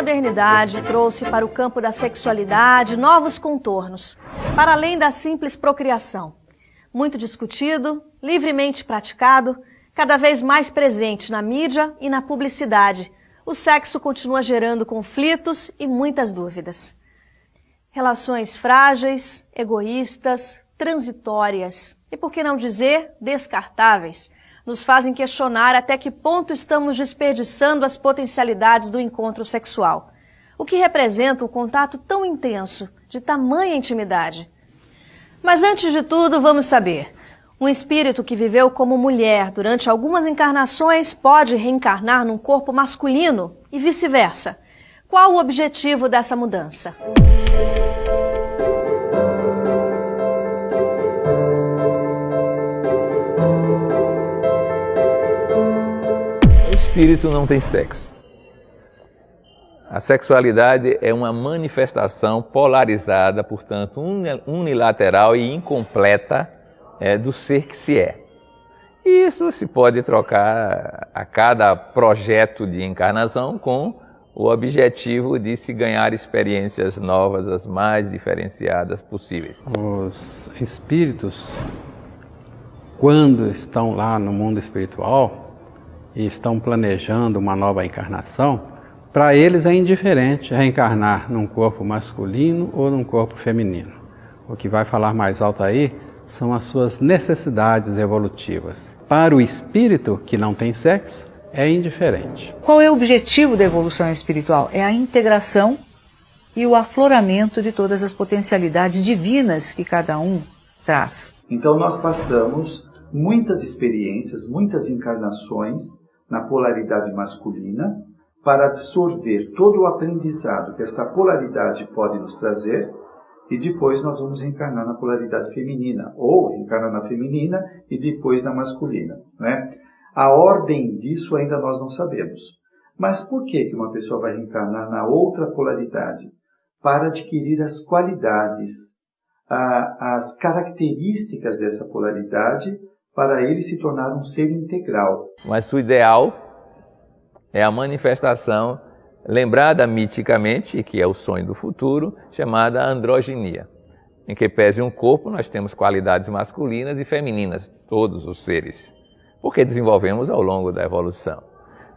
modernidade trouxe para o campo da sexualidade novos contornos, para além da simples procriação. Muito discutido, livremente praticado, cada vez mais presente na mídia e na publicidade, o sexo continua gerando conflitos e muitas dúvidas. Relações frágeis, egoístas, transitórias e, por que não dizer, descartáveis, nos fazem questionar até que ponto estamos desperdiçando as potencialidades do encontro sexual, o que representa um contato tão intenso, de tamanha intimidade. Mas antes de tudo, vamos saber, um espírito que viveu como mulher durante algumas encarnações pode reencarnar num corpo masculino e vice-versa. Qual o objetivo dessa mudança? O espírito não tem sexo. A sexualidade é uma manifestação polarizada, portanto, unilateral e incompleta do ser que se é. E isso se pode trocar a cada projeto de encarnação com o objetivo de se ganhar experiências novas, as mais diferenciadas possíveis. Os espíritos, quando estão lá no mundo espiritual e estão planejando uma nova encarnação, para eles é indiferente reencarnar num corpo masculino ou num corpo feminino. O que vai falar mais alto aí são as suas necessidades evolutivas. Para o espírito que não tem sexo, é indiferente. Qual é o objetivo da evolução espiritual? É a integração e o afloramento de todas as potencialidades divinas que cada um traz. Então nós passamos muitas experiências, muitas encarnações na polaridade masculina para absorver todo o aprendizado que esta polaridade pode nos trazer e depois nós vamos reencarnar na polaridade feminina, ou reencarnar na feminina e depois na masculina, né? A ordem disso ainda nós não sabemos. Mas por que uma pessoa vai reencarnar na outra polaridade? Para adquirir as qualidades, as características dessa polaridade, para ele se tornar um ser integral. Mas o ideal é a manifestação lembrada miticamente, que é o sonho do futuro, chamada androginia, em que pese um corpo nós temos qualidades masculinas e femininas, todos os seres, porque desenvolvemos ao longo da evolução.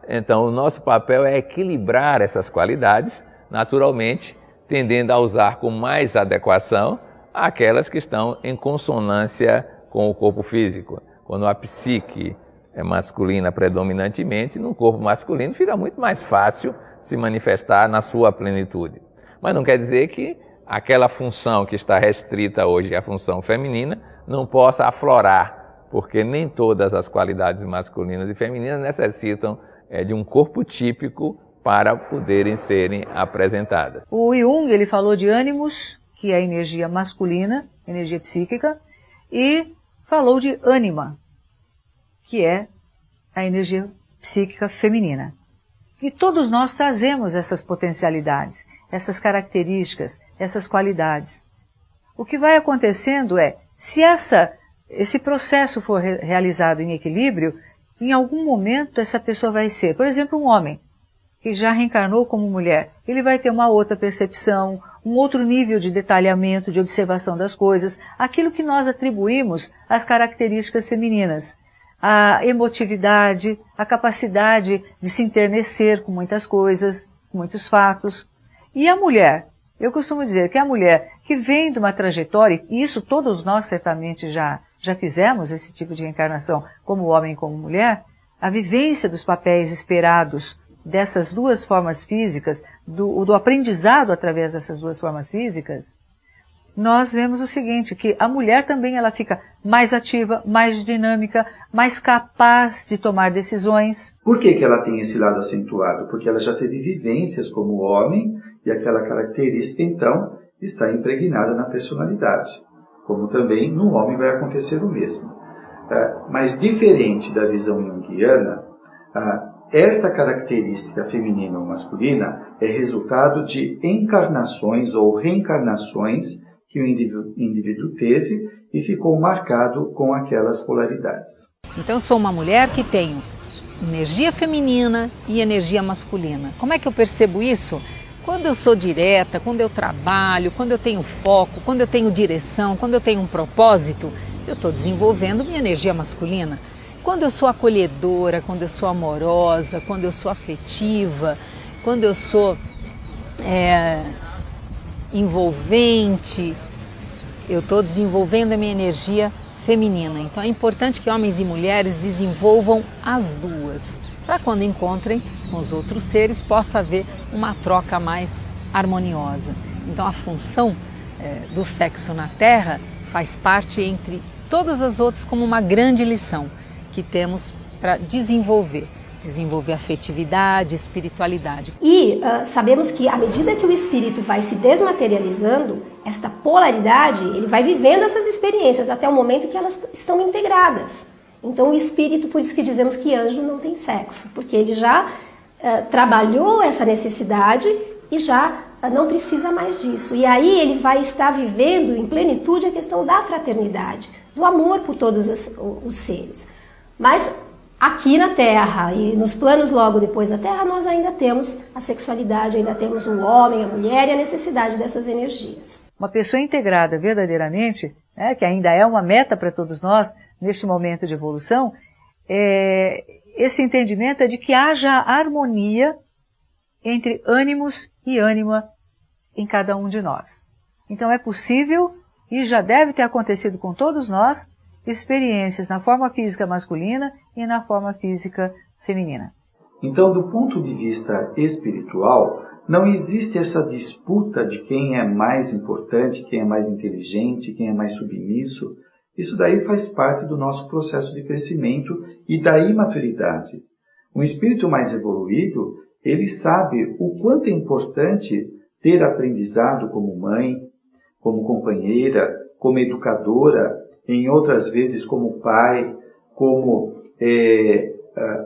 Então o nosso papel é equilibrar essas qualidades, naturalmente, tendendo a usar com mais adequação aquelas que estão em consonância com o corpo físico. Quando a psique é masculina predominantemente, no corpo masculino fica muito mais fácil se manifestar na sua plenitude. Mas não quer dizer que aquela função que está restrita hoje à função feminina não possa aflorar, porque nem todas as qualidades masculinas e femininas necessitam de um corpo típico para poderem serem apresentadas. O Jung, ele falou de ânimos, que é a energia masculina, energia psíquica, e falou de ânima, que é a energia psíquica feminina. E todos nós trazemos essas potencialidades, essas características, essas qualidades. O que vai acontecendo é, se esse processo for realizado em equilíbrio, em algum momento essa pessoa vai ser, por exemplo, um homem que já reencarnou como mulher, ele vai ter uma outra percepção, um outro nível de detalhamento, de observação das coisas, aquilo que nós atribuímos às características femininas. A emotividade, a capacidade de se enternecer com muitas coisas, com muitos fatos. E a mulher, eu costumo dizer que a mulher que vem de uma trajetória, e isso todos nós certamente já fizemos esse tipo de reencarnação, como homem e como mulher, a vivência dos papéis esperados dessas duas formas físicas, do aprendizado através dessas duas formas físicas, nós vemos o seguinte, que a mulher também ela fica mais ativa, mais dinâmica, mais capaz de tomar decisões. Por que ela tem esse lado acentuado? Porque ela já teve vivências como homem e aquela característica, então, está impregnada na personalidade. Como também no homem vai acontecer o mesmo. Mas diferente da visão junguiana, esta característica feminina ou masculina é resultado de encarnações ou reencarnações que o indivíduo teve e ficou marcado com aquelas polaridades. Então, sou uma mulher que tenho energia feminina e energia masculina. Como é que eu percebo isso? Quando eu sou direta, quando eu trabalho, quando eu tenho foco, quando eu tenho direção, quando eu tenho um propósito, eu estou desenvolvendo minha energia masculina. Quando eu sou acolhedora, quando eu sou amorosa, quando eu sou afetiva, quando eu sou envolvente, eu estou desenvolvendo a minha energia feminina. Então é importante que homens e mulheres desenvolvam as duas, para quando encontrem com os outros seres possa haver uma troca mais harmoniosa. Então a função do sexo na Terra faz parte entre todas as outras como uma grande lição que temos para desenvolver afetividade, espiritualidade. E sabemos que à medida que o espírito vai se desmaterializando, esta polaridade, ele vai vivendo essas experiências até o momento que elas estão integradas. Então o espírito, por isso que dizemos que anjo não tem sexo, porque ele já trabalhou essa necessidade e já não precisa mais disso. E aí ele vai estar vivendo em plenitude a questão da fraternidade, do amor por todos os seres. Mas aqui na Terra e nos planos logo depois da Terra, nós ainda temos a sexualidade, ainda temos o homem, a mulher e a necessidade dessas energias. Uma pessoa integrada verdadeiramente, que ainda é uma meta para todos nós neste momento de evolução, esse entendimento é de que haja harmonia entre ânimos e ânima em cada um de nós. Então é possível e já deve ter acontecido com todos nós experiências na forma física masculina e na forma física feminina. Então, do ponto de vista espiritual, não existe essa disputa de quem é mais importante, quem é mais inteligente, quem é mais submisso. Isso daí faz parte do nosso processo de crescimento e da imaturidade. Um espírito mais evoluído, ele sabe o quanto é importante ter aprendizado como mãe, como companheira, como educadora, em outras vezes como pai, como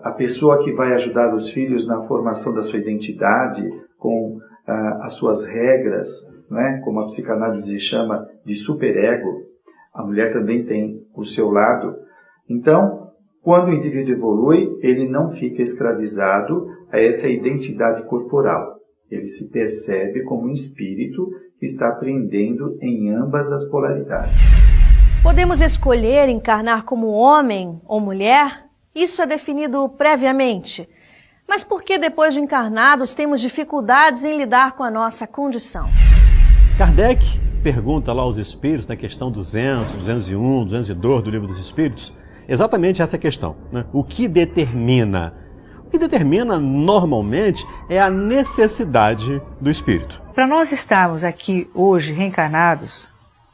a pessoa que vai ajudar os filhos na formação da sua identidade, com as suas regras, não é? Como a psicanálise chama de superego. A mulher também tem o seu lado. Então, quando o indivíduo evolui, ele não fica escravizado a essa identidade corporal. Ele se percebe como um espírito que está aprendendo em ambas as polaridades. Podemos escolher encarnar como homem ou mulher? Isso é definido previamente. Mas por que depois de encarnados temos dificuldades em lidar com a nossa condição? Kardec pergunta lá aos espíritos, na questão 200, 201, 202 do Livro dos Espíritos, exatamente essa questão, né? O que determina? O que determina normalmente é a necessidade do espírito. Para nós estarmos aqui hoje reencarnados,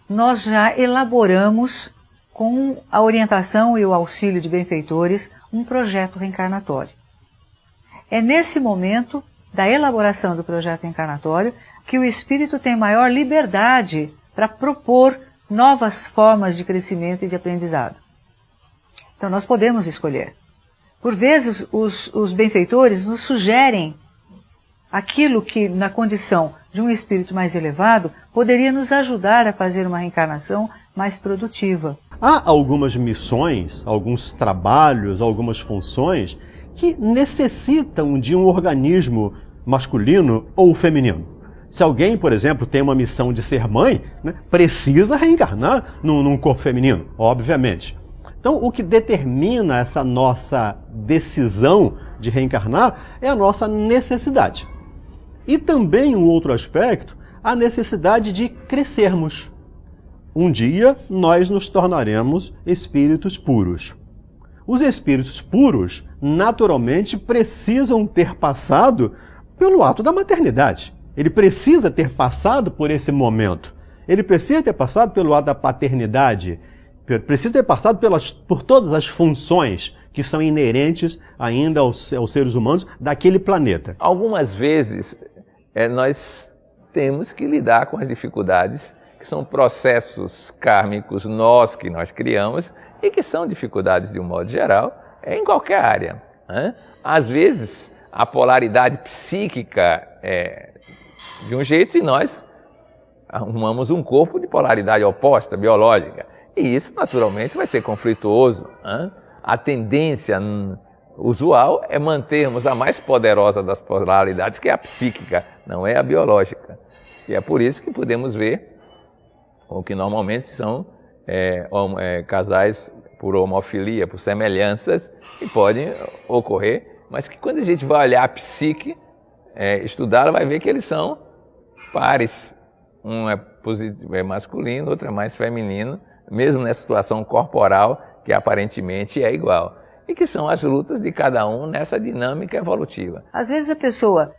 nós já elaboramos, com a orientação e o auxílio de benfeitores, um projeto reencarnatório. É nesse momento da elaboração do projeto reencarnatório que o espírito tem maior liberdade para propor novas formas de crescimento e de aprendizado. Então nós podemos escolher. Por vezes os benfeitores nos sugerem aquilo que, na condição de um espírito mais elevado, poderia nos ajudar a fazer uma reencarnação mais produtiva. Há algumas missões, alguns trabalhos, algumas funções que necessitam de um organismo masculino ou feminino. Se alguém, por exemplo, tem uma missão de ser mãe, né, precisa reencarnar num corpo feminino, obviamente. Então, o que determina essa nossa decisão de reencarnar é a nossa necessidade. E também um outro aspecto, a necessidade de crescermos. Um dia nós nos tornaremos espíritos puros. Os espíritos puros, naturalmente, precisam ter passado pelo ato da maternidade. Ele precisa ter passado por esse momento. Ele precisa ter passado pelo ato da paternidade. Precisa ter passado por todas as funções que são inerentes ainda aos seres humanos daquele planeta. Algumas vezes nós temos que lidar com as dificuldades, que são processos kármicos que nós criamos e que são dificuldades de um modo geral em qualquer área, né? Às vezes a polaridade psíquica é de um jeito e nós arrumamos um corpo de polaridade oposta, biológica. E isso naturalmente vai ser conflituoso, né? A tendência usual é mantermos a mais poderosa das polaridades, que é a psíquica, não é a biológica. E é por isso que podemos ver o que normalmente são casais por homofilia, por semelhanças, que podem ocorrer, mas que quando a gente vai olhar a psique, estudá-la, vai ver que eles são pares. Um é masculino, outro é mais feminino, mesmo nessa situação corporal, que aparentemente é igual. E que são as lutas de cada um nessa dinâmica evolutiva. Às vezes a pessoa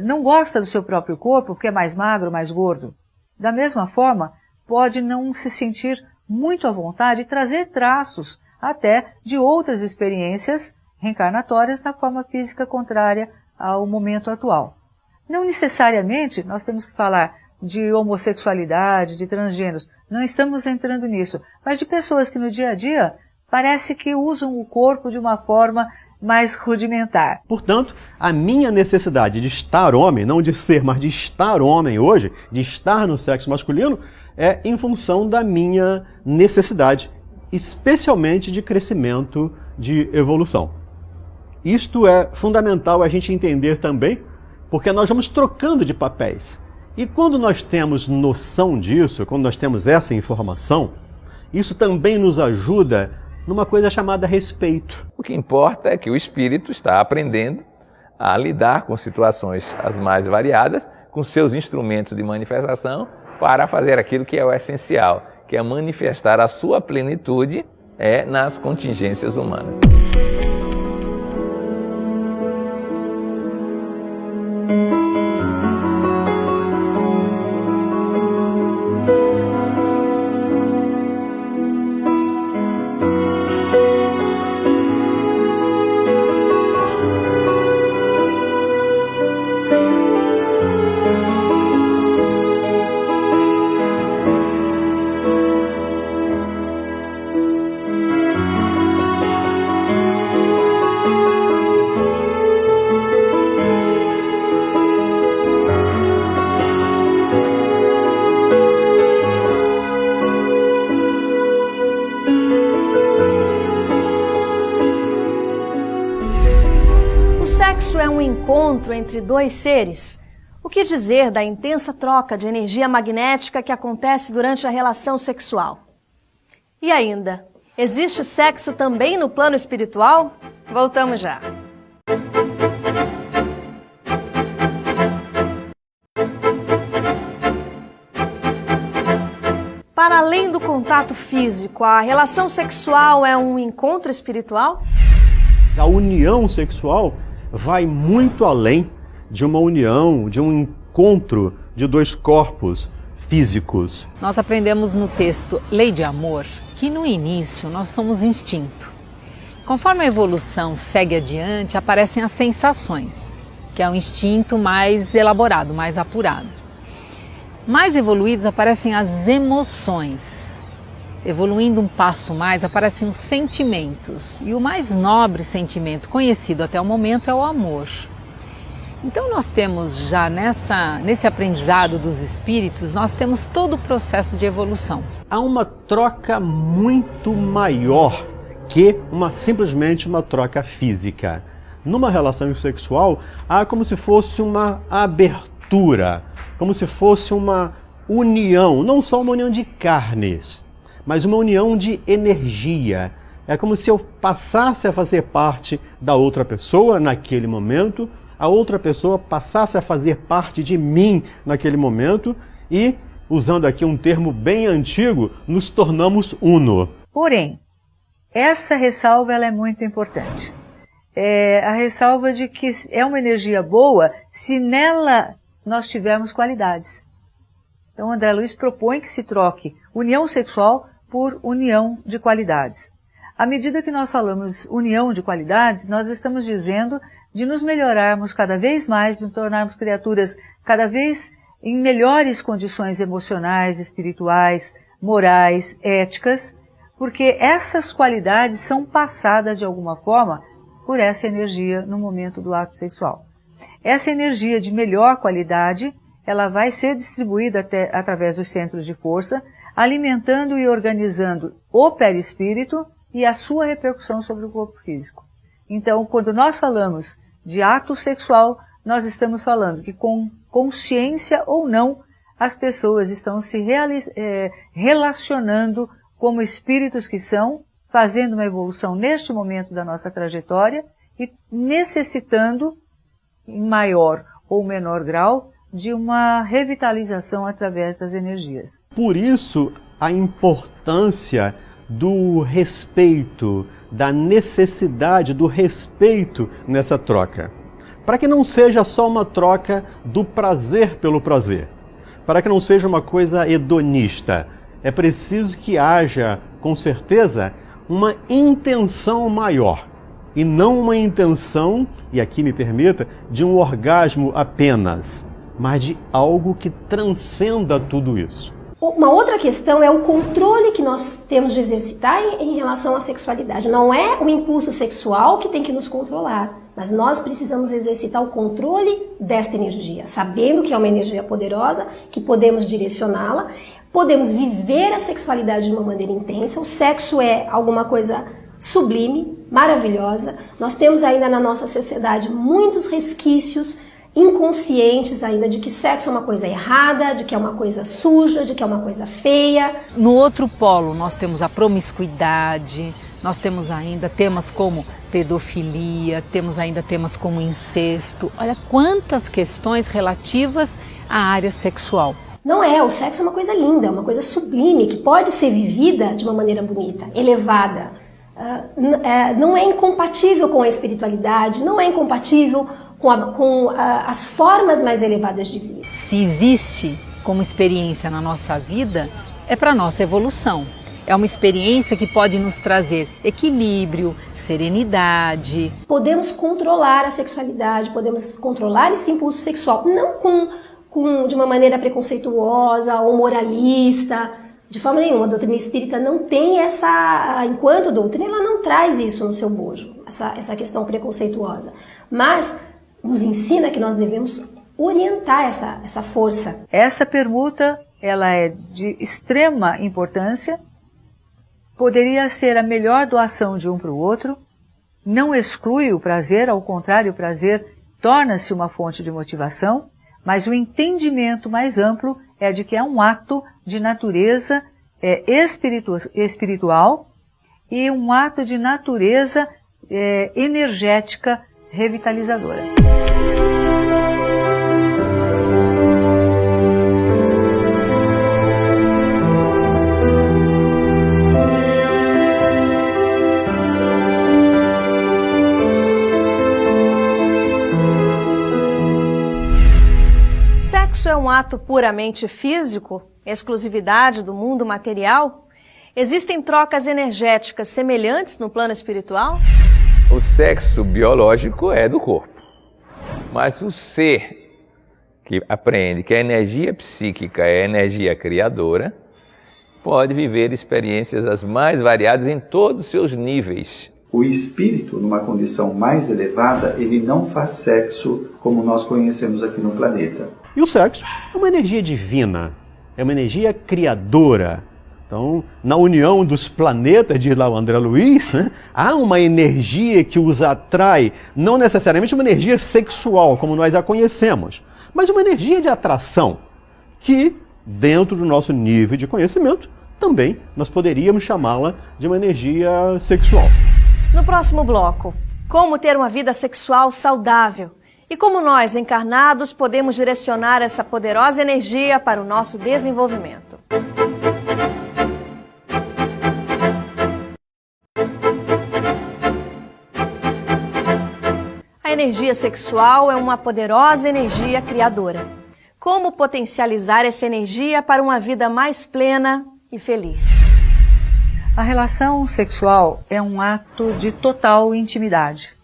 não gosta do seu próprio corpo porque é mais magro, mais gordo. Da mesma forma, pode não se sentir muito à vontade e trazer traços até de outras experiências reencarnatórias na forma física contrária ao momento atual. Não necessariamente nós temos que falar de homossexualidade, de transgêneros, não estamos entrando nisso, mas de pessoas que no dia a dia parece que usam o corpo de uma forma mais rudimentar. Portanto, a minha necessidade de estar homem, não de ser, mas de estar homem hoje, de estar no sexo masculino, é em função da minha necessidade, especialmente de crescimento, de evolução. Isto é fundamental a gente entender também, porque nós vamos trocando de papéis. E quando nós temos noção disso, quando nós temos essa informação, isso também nos ajuda numa coisa chamada respeito. O que importa é que o espírito está aprendendo a lidar com situações as mais variadas, com seus instrumentos de manifestação, para fazer aquilo que é o essencial, que é manifestar a sua plenitude nas contingências humanas. Sexo é um encontro entre dois seres? O que dizer da intensa troca de energia magnética que acontece durante a relação sexual? E ainda, existe sexo também no plano espiritual? Voltamos já. Para além do contato físico, a relação sexual é um encontro espiritual? A união sexual vai muito além de uma união, de um encontro de dois corpos físicos. Nós aprendemos no texto Lei de Amor que no início nós somos instinto. Conforme a evolução segue adiante, aparecem as sensações, que é um instinto mais elaborado, mais apurado. Mais evoluídos aparecem as emoções. Evoluindo um passo mais, aparecem os sentimentos. E o mais nobre sentimento conhecido até o momento é o amor. Então nós temos já nesse aprendizado dos espíritos, nós temos todo o processo de evolução. Há uma troca muito maior que simplesmente uma troca física. Numa relação sexual, há como se fosse uma abertura, como se fosse uma união, não só uma união de carnes, mas uma união de energia. É como se eu passasse a fazer parte da outra pessoa naquele momento, a outra pessoa passasse a fazer parte de mim naquele momento e, usando aqui um termo bem antigo, nos tornamos uno. Porém, essa ressalva ela é muito importante. A ressalva de que é uma energia boa se nela nós tivermos qualidades. Então, André Luiz propõe que se troque união sexual por união de qualidades. À medida que nós falamos união de qualidades, nós estamos dizendo de nos melhorarmos cada vez mais, de nos tornarmos criaturas cada vez em melhores condições emocionais, espirituais, morais, éticas, porque essas qualidades são passadas de alguma forma por essa energia no momento do ato sexual. Essa energia de melhor qualidade, ela vai ser distribuída através dos centros de força, alimentando e organizando o perispírito e a sua repercussão sobre o corpo físico. Então, quando nós falamos de ato sexual, nós estamos falando que com consciência ou não, as pessoas estão se relacionando como espíritos que são, fazendo uma evolução neste momento da nossa trajetória e necessitando, em maior ou menor grau, de uma revitalização através das energias. Por isso, a importância do respeito, da necessidade do respeito nessa troca. Para que não seja só uma troca do prazer pelo prazer. Para que não seja uma coisa hedonista. É preciso que haja, com certeza, uma intenção maior. E não uma intenção, e aqui me permita, de um orgasmo apenas, mas de algo que transcenda tudo isso. Uma outra questão é o controle que nós temos de exercitar em relação à sexualidade. Não é o impulso sexual que tem que nos controlar, mas nós precisamos exercitar o controle desta energia, sabendo que é uma energia poderosa, que podemos direcioná-la, podemos viver a sexualidade de uma maneira intensa. O sexo é alguma coisa sublime, maravilhosa. Nós temos ainda na nossa sociedade muitos resquícios inconscientes ainda de que sexo é uma coisa errada, de que é uma coisa suja, de que é uma coisa feia. No outro polo nós temos a promiscuidade, nós temos ainda temas como pedofilia, temos ainda temas como incesto. Olha quantas questões relativas à área sexual. Não é, o sexo é uma coisa linda, é uma coisa sublime, que pode ser vivida de uma maneira bonita, elevada. Não é incompatível com a espiritualidade, não é incompatível com as formas mais elevadas de vida. Se existe como experiência na nossa vida, é para a nossa evolução. É uma experiência que pode nos trazer equilíbrio, serenidade. Podemos controlar a sexualidade, podemos controlar esse impulso sexual, não de uma maneira preconceituosa ou moralista. De forma nenhuma, a doutrina espírita não tem enquanto doutrina, ela não traz isso no seu bojo, essa questão preconceituosa. Mas nos ensina que nós devemos orientar essa força. Essa permuta, ela é de extrema importância, poderia ser a melhor doação de um para o outro, não exclui o prazer, ao contrário, o prazer torna-se uma fonte de motivação, mas o entendimento mais amplo é de que é um ato de natureza espiritual e um ato de natureza energética revitalizadora. Sexo é um ato puramente físico, exclusividade do mundo material? Existem trocas energéticas semelhantes no plano espiritual? O sexo biológico é do corpo, mas o ser que apreende que a energia psíquica é a energia criadora, pode viver experiências as mais variadas em todos os seus níveis. O espírito, numa condição mais elevada, ele não faz sexo como nós conhecemos aqui no planeta. E o sexo é uma energia divina, é uma energia criadora. Então, na união dos planetas, diz lá o André Luiz, né, há uma energia que os atrai, não necessariamente uma energia sexual, como nós a conhecemos, mas uma energia de atração, que, dentro do nosso nível de conhecimento, também nós poderíamos chamá-la de uma energia sexual. No próximo bloco, como ter uma vida sexual saudável e como nós, encarnados, podemos direcionar essa poderosa energia para o nosso desenvolvimento. A energia sexual é uma poderosa energia criadora. Como potencializar essa energia para uma vida mais plena e feliz? A relação sexual é um ato de total intimidade.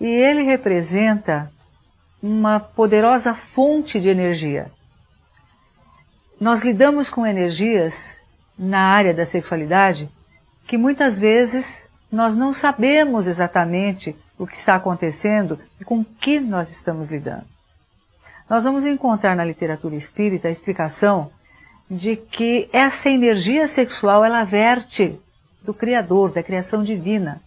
E ele representa uma poderosa fonte de energia. Nós lidamos com energias na área da sexualidade que muitas vezes nós não sabemos exatamente o que está acontecendo e com que nós estamos lidando. Nós vamos encontrar na literatura espírita a explicação de que essa energia sexual ela verte do Criador, da criação divina.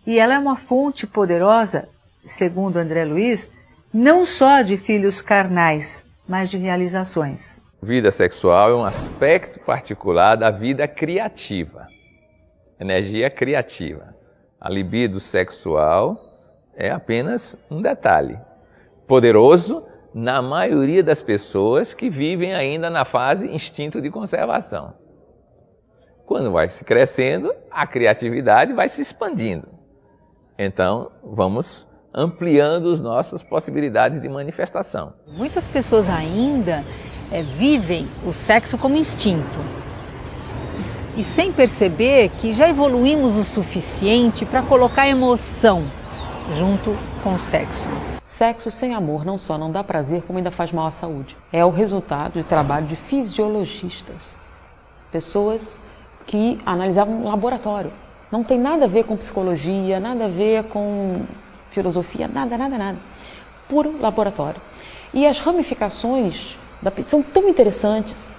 E ela é uma fonte poderosa, segundo André Luiz, não só de filhos carnais, mas de realizações. Vida sexual é um aspecto particular da vida criativa, energia criativa. A libido sexual é apenas um detalhe, poderoso na maioria das pessoas que vivem ainda na fase instinto de conservação. Quando vai se crescendo, a criatividade vai se expandindo. Então, vamos ampliando as nossas possibilidades de manifestação. Muitas pessoas ainda vivem o sexo como instinto e sem perceber que já evoluímos o suficiente para colocar emoção junto com o sexo. Sexo sem amor não só não dá prazer, como ainda faz mal à saúde. É o resultado de trabalho de fisiologistas, pessoas que analisavam um laboratório. Não tem nada a ver com psicologia, nada a ver com filosofia, nada. Puro laboratório. E as ramificações são tão interessantes,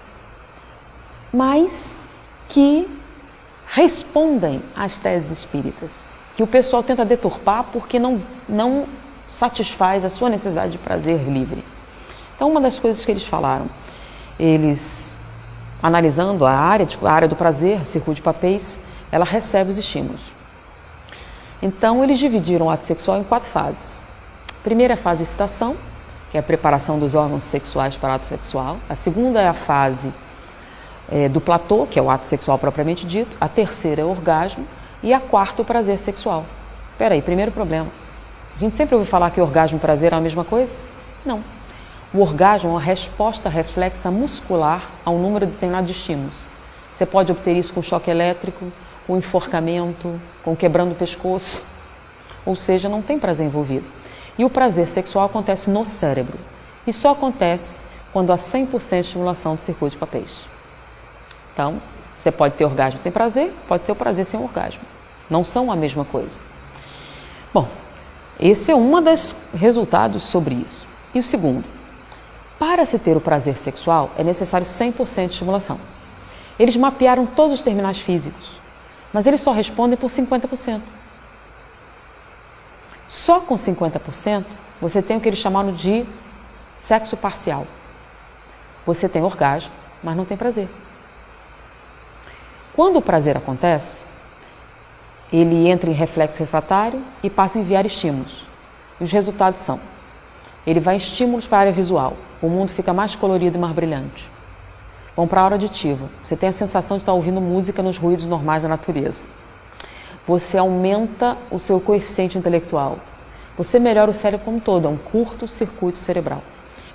mas que respondem às teses espíritas, que o pessoal tenta deturpar porque não satisfaz a sua necessidade de prazer livre. Então, uma das coisas que eles falaram, eles analisando a área do prazer, o circuito de papéis, ela recebe os estímulos. Então, eles dividiram o ato sexual em 4 fases. A primeira é a fase de excitação, que é a preparação dos órgãos sexuais para o ato sexual. A segunda é a fase do platô, que é o ato sexual propriamente dito. A terceira é o orgasmo. E a quarta, o prazer sexual. Espera aí, primeiro problema. A gente sempre ouviu falar que orgasmo e prazer é a mesma coisa? Não. O orgasmo é uma resposta reflexa muscular a um número determinado de estímulos. Você pode obter isso com choque elétrico, com enforcamento, com quebrando o pescoço. Ou seja, não tem prazer envolvido. E o prazer sexual acontece no cérebro. E só acontece quando há 100% de estimulação do circuito de papéis. Então, você pode ter orgasmo sem prazer, pode ter o prazer sem orgasmo. Não são a mesma coisa. Bom, esse é um dos resultados sobre isso. E o segundo, para se ter o prazer sexual é necessário 100% de estimulação. Eles mapearam todos os terminais físicos, mas eles só respondem por 50%. Só com 50% você tem o que eles chamaram de sexo parcial. Você tem orgasmo, mas não tem prazer. Quando o prazer acontece, ele entra em reflexo refratário e passa a enviar estímulos. E os resultados são, ele vai em estímulos para a área visual, o mundo fica mais colorido e mais brilhante. Vão para a área auditiva, você tem a sensação de estar ouvindo música nos ruídos normais da natureza. Você aumenta o seu coeficiente intelectual. Você melhora o cérebro como um todo, é um curto-circuito cerebral,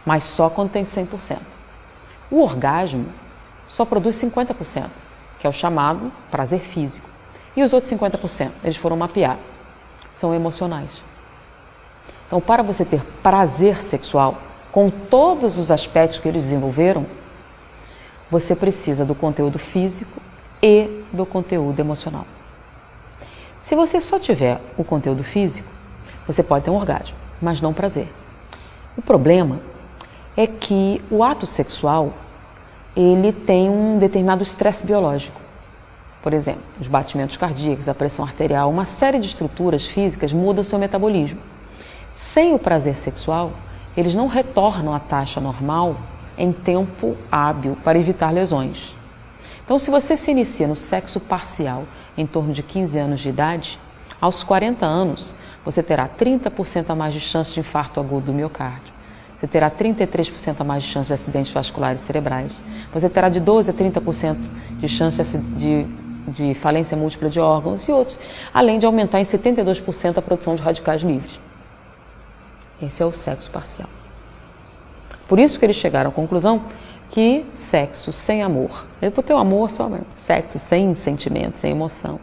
mas só quando tem 100%. O orgasmo só produz 50%, que é o chamado prazer físico. E os outros 50%, eles foram mapear, são emocionais. Então, para você ter prazer sexual, com todos os aspectos que eles desenvolveram, você precisa do conteúdo físico e do conteúdo emocional. Se você só tiver o conteúdo físico, você pode ter um orgasmo, mas não prazer. O problema é que o ato sexual, ele tem um determinado estresse biológico. Por exemplo, os batimentos cardíacos, a pressão arterial, uma série de estruturas físicas mudam o seu metabolismo. Sem o prazer sexual, eles não retornam à taxa normal em tempo hábil para evitar lesões. Então, se você se inicia no sexo parcial em torno de 15 anos de idade, aos 40 anos, você terá 30% a mais de chance de infarto agudo do miocárdio. Você terá 33% a mais de chance de acidentes vasculares cerebrais. Você terá de 12% a 30% de chance de falência múltipla de órgãos e outros, além de aumentar em 72% a produção de radicais livres. Esse é o sexo parcial. Por isso que eles chegaram à conclusão que sexo sem amor, por ter o amor só, sexo sem sentimento, sem emoção,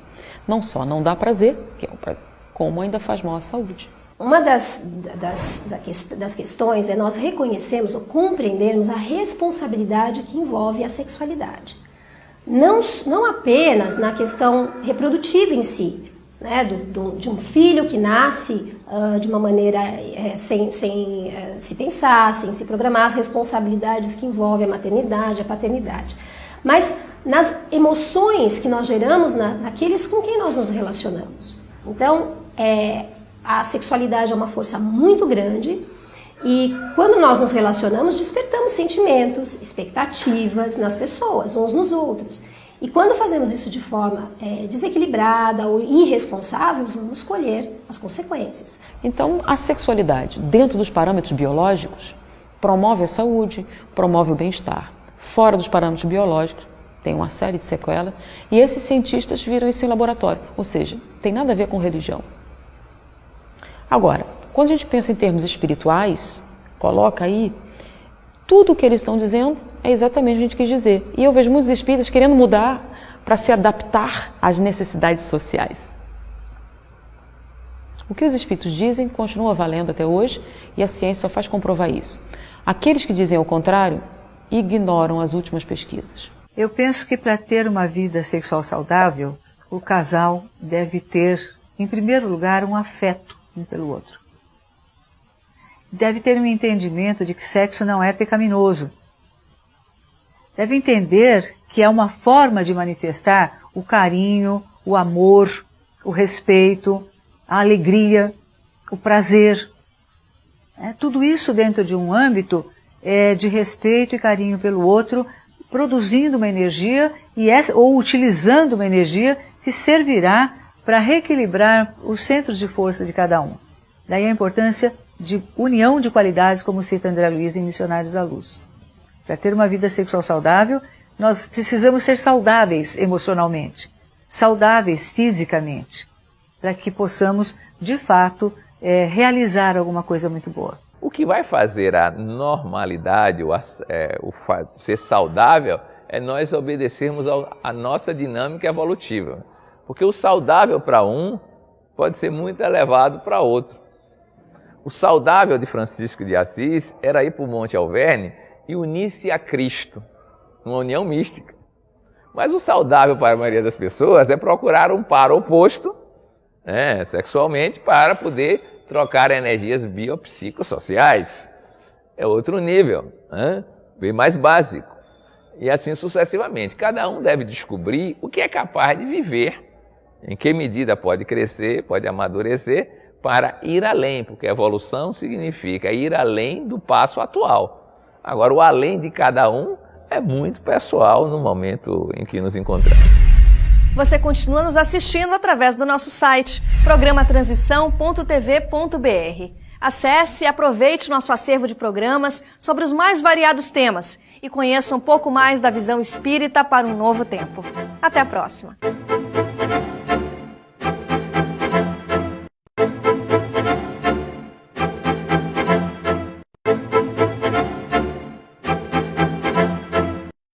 não só não dá prazer, que é o prazer, como ainda faz mal à saúde. Uma das questões é nós reconhecermos ou compreendermos a responsabilidade que envolve a sexualidade. Não apenas na questão reprodutiva em si, né, de um filho que nasce de uma maneira sem se pensar, sem se programar, as responsabilidades que envolvem a maternidade, a paternidade, mas nas emoções que nós geramos naqueles com quem nós nos relacionamos. Então, a sexualidade é uma força muito grande e quando nós nos relacionamos, despertamos sentimentos, expectativas nas pessoas, uns nos outros. E quando fazemos isso de forma desequilibrada ou irresponsável, vamos colher as consequências. Então, a sexualidade, dentro dos parâmetros biológicos, promove a saúde, promove o bem-estar. Fora dos parâmetros biológicos, tem uma série de sequelas, e esses cientistas viram isso em laboratório, ou seja, tem nada a ver com religião. Agora, quando a gente pensa em termos espirituais, coloca aí, tudo o que eles estão dizendo é exatamente o que a gente quis dizer. E eu vejo muitos espíritas querendo mudar para se adaptar às necessidades sociais. O que os espíritos dizem continua valendo até hoje e a ciência só faz comprovar isso. Aqueles que dizem o contrário ignoram as últimas pesquisas. Eu penso que para ter uma vida sexual saudável, o casal deve ter, em primeiro lugar, um afeto um pelo outro. Deve ter um entendimento de que sexo não é pecaminoso. Deve entender que é uma forma de manifestar o carinho, o amor, o respeito, a alegria, o prazer. Tudo isso dentro de um âmbito de respeito e carinho pelo outro, produzindo uma energia ou utilizando uma energia que servirá para reequilibrar os centros de força de cada um. Daí a importância de união de qualidades, como cita André Luiz em Missionários da Luz. Para ter uma vida sexual saudável, nós precisamos ser saudáveis emocionalmente, saudáveis fisicamente, para que possamos, de fato, realizar alguma coisa muito boa. O que vai fazer a normalidade, ser saudável, é nós obedecermos à nossa dinâmica evolutiva. Porque o saudável para um pode ser muito elevado para outro. O saudável de Francisco de Assis era ir para o Monte Alverne e unir-se a Cristo, uma união mística. Mas o saudável para a maioria das pessoas é procurar um par oposto, sexualmente, para poder trocar energias biopsicossociais. É outro nível, bem mais básico. E assim sucessivamente. Cada um deve descobrir o que é capaz de viver, em que medida pode crescer, pode amadurecer, para ir além, porque evolução significa ir além do passo atual. Agora, o além de cada um é muito pessoal no momento em que nos encontramos. Você continua nos assistindo através do nosso site, programatransição.tv.br. Acesse e aproveite nosso acervo de programas sobre os mais variados temas e conheça um pouco mais da visão espírita para um novo tempo. Até a próxima!